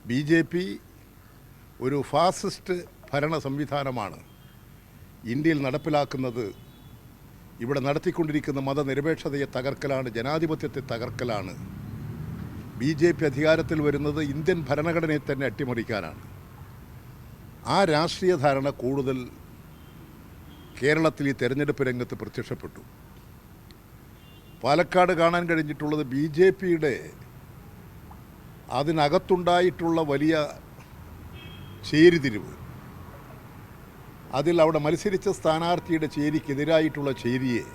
B J P ഒരു fascist ഭരണ സംവിധാനമാണ് ഇന്ത്യയിൽ നടപ്പിലാക്കുന്നത്. ഇവിടെ നടത്തിക്കൊണ്ടിരിക്കുന്ന മതനിരപേക്ഷതയെ തകർക്കലാണ്, ജനാധിപത്യത്തെ തകർക്കലാണ്. ബി ജെ പി അധികാരത്തിൽ വരുന്നത് ഇന്ത്യൻ ഭരണഘടനയെ തന്നെ അട്ടിമറിക്കാനാണ്. ആ രാഷ്ട്രീയ ധാരണ കൂടുതൽ കേരളത്തിൽ ഈ തെരഞ്ഞെടുപ്പ് രംഗത്ത് പ്രത്യക്ഷപ്പെട്ടു. പാലക്കാട് കാണാൻ കഴിഞ്ഞിട്ടുള്ളത് ബി ജെ പിയുടെ അതിനകത്തുണ്ടായിട്ടുള്ള വലിയ ചേരിതിരിവ്. അതിൽ അവിടെ മത്സരിച്ച സ്ഥാനാർത്ഥിയുടെ ചേരിക്കെതിരായിട്ടുള്ള ചേരിയെ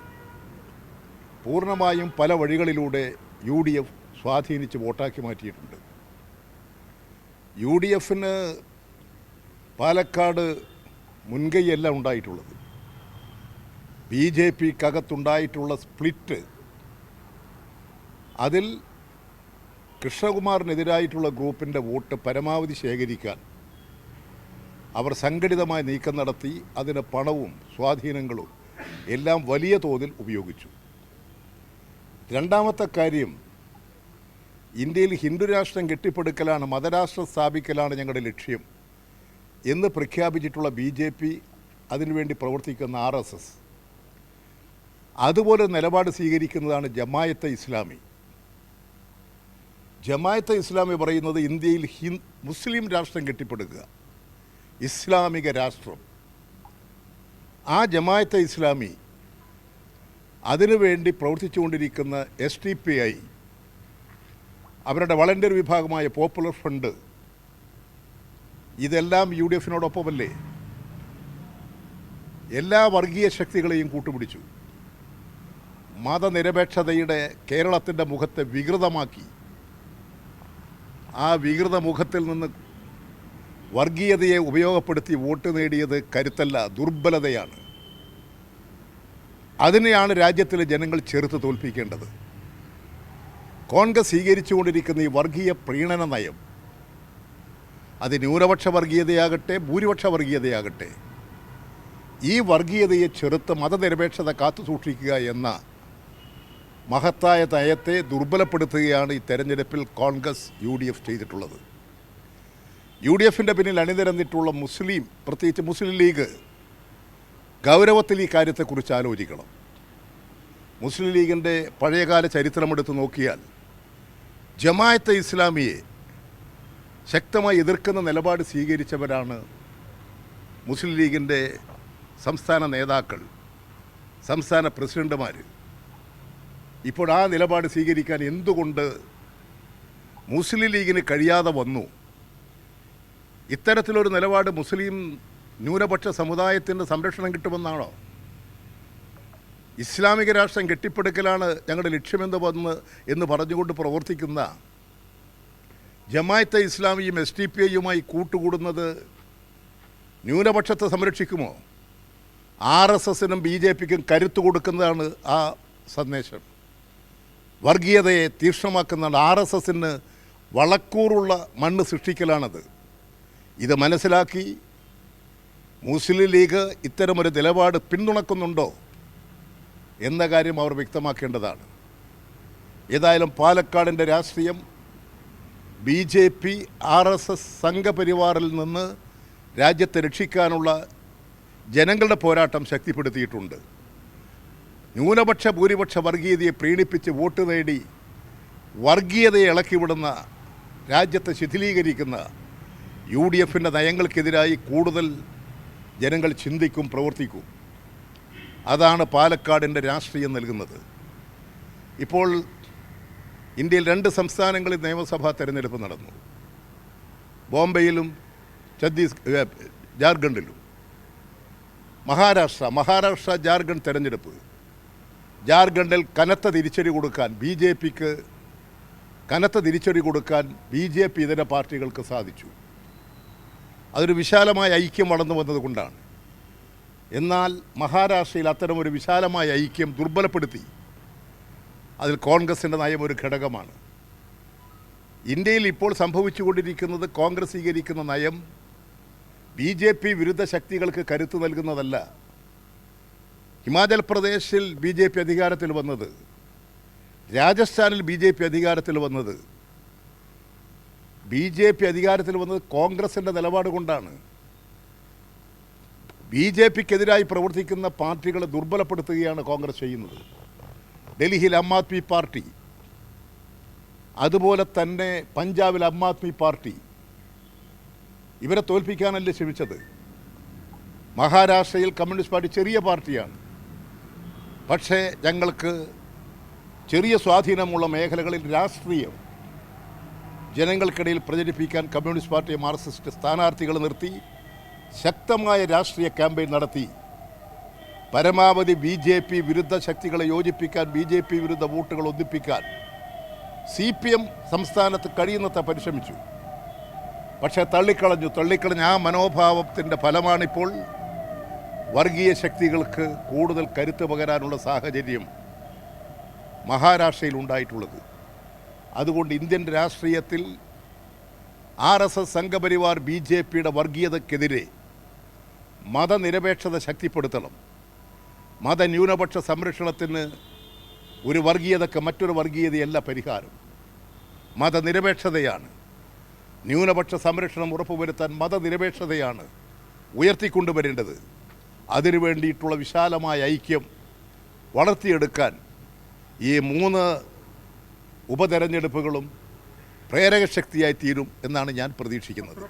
പൂർണ്ണമായും പല വഴികളിലൂടെ യു ഡി എഫ് സ്വാധീനിച്ച് വോട്ടാക്കി മാറ്റിയിട്ടുണ്ട്. യു ഡി എഫിന് പാലക്കാട് മുൻകൈയല്ല ഉണ്ടായിട്ടുള്ളത്. ബി ജെ പിക്കകത്തുണ്ടായിട്ടുള്ള സ്പ്ലിറ്റ്, അതിൽ കൃഷ്ണകുമാറിനെതിരായിട്ടുള്ള ഗ്രൂപ്പിൻ്റെ വോട്ട് പരമാവധി ശേഖരിക്കാൻ അവർ സംഘടിതമായി നീക്കം നടത്തി. അതിന് പണവും സ്വാധീനങ്ങളും എല്ലാം വലിയ തോതിൽ ഉപയോഗിച്ചു. രണ്ടാമത്തെ കാര്യം, ഇന്ത്യയിൽ ഹിന്ദു രാഷ്ട്രം കെട്ടിപ്പടുക്കലാണ്, മതരാഷ്ട്രം സ്ഥാപിക്കലാണ് ഞങ്ങളുടെ ലക്ഷ്യം എന്ന് പ്രഖ്യാപിച്ചിട്ടുള്ള ബി ജെ പി, അതിനുവേണ്ടി പ്രവർത്തിക്കുന്ന RSS, അതുപോലെ നിലപാട് സ്വീകരിക്കുന്നതാണ് ജമായത്തെ ഇസ്ലാമി. ജമായത്തെ ഇസ്ലാമി പറയുന്നത് ഇന്ത്യയിൽ മുസ്ലിം രാഷ്ട്രം കെട്ടിപ്പടുക്കുക, ഇസ്ലാമിക രാഷ്ട്രം. ആ ജമായത്തെ ഇസ്ലാമി അതിനുവേണ്ടി പ്രവർത്തിച്ചുകൊണ്ടിരിക്കുന്ന SDPI, അവരുടെ വളണ്ടിയർ വിഭാഗമായ പോപ്പുലർ ഫ്രണ്ട്, ഇതെല്ലാം യു ഡി എഫിനോടൊപ്പമല്ലേ? എല്ലാ വർഗീയ ശക്തികളെയും കൂട്ടുപിടിച്ചു. മതനിരപേക്ഷതയുടെ കേരളത്തിൻ്റെ മുഖത്തെ വികൃതമാക്കി. ആ വികൃത മുഖത്തിൽ നിന്ന് വർഗീയതയെ ഉപയോഗപ്പെടുത്തി വോട്ട് നേടിയത് കരുത്തല്ല, ദുർബലതയാണ്. അതിനെയാണ് രാജ്യത്തിലെ ജനങ്ങൾ ചെറുത്ത് തോൽപ്പിക്കേണ്ടത്. കോൺഗ്രസ് സ്വീകരിച്ചുകൊണ്ടിരിക്കുന്ന ഈ വർഗീയ പ്രീണന നയം, അത് ന്യൂനപക്ഷ വർഗീയതയാകട്ടെ ഭൂരിപക്ഷ വർഗീയതയാകട്ടെ, ഈ വർഗീയതയെ ചെറുത്ത് മതനിരപേക്ഷത കാത്തുസൂക്ഷിക്കുക എന്ന മഹത്തായ നയത്തെ ദുർബലപ്പെടുത്തുകയാണ് ഈ തെരഞ്ഞെടുപ്പിൽ കോൺഗ്രസ് UDF ചെയ്തിട്ടുള്ളത്. UDFിൻ്റെ പിന്നിൽ അണിനിരന്നിട്ടുള്ള മുസ്ലിം, പ്രത്യേകിച്ച് മുസ്ലിം ലീഗ്, ഗൗരവത്തിൽ ഈ കാര്യത്തെക്കുറിച്ച് ആലോചിക്കണം. മുസ്ലിം ലീഗിൻ്റെ പഴയകാല ചരിത്രമെടുത്ത് നോക്കിയാൽ ജമായത്തെ ഇസ്ലാമിയെ ശക്തമായി എതിർക്കുന്ന നിലപാട് സ്വീകരിച്ചവരാണ് മുസ്ലിം ലീഗിൻ്റെ സംസ്ഥാന നേതാക്കൾ, സംസ്ഥാന പ്രസിഡന്റുമാർ. ഇപ്പോൾ ആ നിലപാട് സ്വീകരിക്കാൻ എന്തുകൊണ്ട് മുസ്ലിം ലീഗിന് കഴിയാതെ വന്നു? ഇത്തരത്തിലൊരു നിലപാട് മുസ്ലിം ന്യൂനപക്ഷ സമുദായത്തിൻ്റെ സംരക്ഷണം കിട്ടുമെന്നാണോ? ഇസ്ലാമിക രാഷ്ട്രം കെട്ടിപ്പടുക്കലാണ് ഞങ്ങളുടെ ലക്ഷ്യമെന്ന് പറഞ്ഞുകൊണ്ട് പ്രവർത്തിക്കുന്ന ജമായത്തെ ഇസ്ലാമിയും SDPIയുമായി കൂട്ടുകൂടുന്നത് ന്യൂനപക്ഷത്തെ സംരക്ഷിക്കുമോ? RSSനും BJPക്കും കരുത്തു കൊടുക്കുന്നതാണ് ആ സന്ദേശം. വർഗീയതയെ തീക്ഷ്ണമാക്കുന്നതാണ്. RSSന് വളക്കൂറുള്ള മണ്ണ് സൃഷ്ടിക്കലാണത്. ഇത് മനസ്സിലാക്കി മുസ്ലിം ലീഗ് ഇത്തരമൊരു നിലപാട് പിന്തുണക്കുന്നുണ്ടോ എന്ന കാര്യം അവർ വ്യക്തമാക്കേണ്ടതാണ്. ഏതായാലും പാലക്കാടിൻ്റെ രാഷ്ട്രീയം BJP RSS സംഘപരിവാറിൽ നിന്ന് രാജ്യത്തെ രക്ഷിക്കാനുള്ള ജനങ്ങളുടെ പോരാട്ടം ശക്തിപ്പെടുത്തിയിട്ടുണ്ട്. ന്യൂനപക്ഷ ഭൂരിപക്ഷ വർഗീയതയെ പ്രീണിപ്പിച്ച് വോട്ട് നേടി വർഗീയതയെ ഇളക്കിവിടുന്ന, രാജ്യത്തെ ശിഥിലീകരിക്കുന്ന UDFിൻ്റെ നയങ്ങൾക്കെതിരായി കൂടുതൽ ജനങ്ങൾ ചിന്തിക്കും, പ്രവർത്തിക്കും. അതാണ് പാലക്കാടിൻ്റെ രാഷ്ട്രീയം നൽകുന്നത്. ഇപ്പോൾ ഇന്ത്യയിൽ 2 സംസ്ഥാനങ്ങളിൽ നിയമസഭാ തെരഞ്ഞെടുപ്പ് നടന്നു. ബോംബെയിലും ജാർഖണ്ഡിലും. മഹാരാഷ്ട്ര ജാർഖണ്ഡ് തെരഞ്ഞെടുപ്പ്. ജാർഖണ്ഡിൽ കനത്ത തിരിച്ചടി കൊടുക്കാൻ BJPക്ക് കനത്ത തിരിച്ചടി കൊടുക്കാൻ BJP ഇതര പാർട്ടികൾക്ക് സാധിച്ചു. അതൊരു വിശാലമായ ഐക്യം വളർന്നു വന്നതുകൊണ്ടാണ്. എന്നാൽ മഹാരാഷ്ട്രയിൽ അത്തരമൊരു വിശാലമായ ഐക്യം ദുർബലപ്പെടുത്തി. അതിൽ കോൺഗ്രസിൻ്റെ നയം ഒരു ഘടകമാണ്. ഇന്ത്യയിൽ ഇപ്പോൾ സംഭവിച്ചുകൊണ്ടിരിക്കുന്നത് കോൺഗ്രസ് സ്വീകരിക്കുന്ന നയം BJP വിരുദ്ധ ശക്തികൾക്ക് കരുത്ത് നൽകുന്നതല്ല. ഹിമാചൽ പ്രദേശിൽ BJP അധികാരത്തിൽ വന്നത്, രാജസ്ഥാനിൽ BJP അധികാരത്തിൽ വന്നത്, BJP അധികാരത്തിൽ വന്നത് കോൺഗ്രസിൻ്റെ നിലപാട് കൊണ്ടാണ്. BJPക്കെതിരായി പ്രവർത്തിക്കുന്ന പാർട്ടികളെ ദുർബലപ്പെടുത്തുകയാണ് കോൺഗ്രസ് ചെയ്യുന്നത്. ഡൽഹിയിൽ ആം ആദ്മി പാർട്ടി, അതുപോലെ തന്നെ പഞ്ചാബിൽ ആം ആദ്മി പാർട്ടി, ഇവരെ തോൽപ്പിക്കാനല്ലേ ശ്രമിച്ചത്. മഹാരാഷ്ട്രയിൽ കമ്മ്യൂണിസ്റ്റ് പാർട്ടി ചെറിയ പാർട്ടിയാണ്, പക്ഷേ ഞങ്ങൾക്ക് ചെറിയ സ്വാധീനമുള്ള മേഖലകളിൽ രാഷ്ട്രീയം ജനങ്ങൾക്കിടയിൽ പ്രചരിപ്പിക്കാൻ കമ്മ്യൂണിസ്റ്റ് പാർട്ടി മാർക്സിസ്റ്റ് സ്ഥാനാർത്ഥികൾ നിർത്തി ശക്തമായ രാഷ്ട്രീയ ക്യാമ്പയിൻ നടത്തി പരമാവധി BJP വിരുദ്ധ ശക്തികളെ യോജിപ്പിക്കാൻ, BJP വിരുദ്ധ വോട്ടുകൾ ഒന്നിപ്പിക്കാൻ CPM സംസ്ഥാനത്ത് കഴിയുന്നത്ര പരിശ്രമിച്ചു. പക്ഷേ തള്ളിക്കളഞ്ഞ ആ മനോഭാവത്തിൻ്റെ ഫലമാണിപ്പോൾ വർഗീയ ശക്തികൾക്ക് കൂടുതൽ കരുത്ത് പകരാനുള്ള സാഹചര്യം മഹാരാഷ്ട്രയിൽ ഉണ്ടായിട്ടുള്ളത്. അതുകൊണ്ട് ഇന്ത്യൻ രാഷ്ട്രീയത്തിൽ RSS സംഘപരിവാർ BJPയുടെ വർഗീയതയ്ക്കെതിരെ മതനിരപേക്ഷത ശക്തിപ്പെടുത്തണം. മതന്യൂനപക്ഷ സംരക്ഷണത്തിന് ഒരു വർഗീയതയ്ക്ക് മറ്റൊരു വർഗീയതയല്ല പരിഹാരം, മതനിരപേക്ഷതയാണ്. ന്യൂനപക്ഷ സംരക്ഷണം ഉറപ്പുവരുത്താൻ മതനിരപേക്ഷതയാണ് ഉയർത്തിക്കൊണ്ടുവരേണ്ടത്. അതിനു വേണ്ടിയിട്ടുള്ള വിശാലമായ ഐക്യം വളർത്തിയെടുക്കാൻ ഈ 3 ഉപതെരഞ്ഞെടുപ്പുകളും പ്രേരകശക്തിയായി തീരും എന്നാണ് ഞാൻ പ്രതീക്ഷിക്കുന്നത്.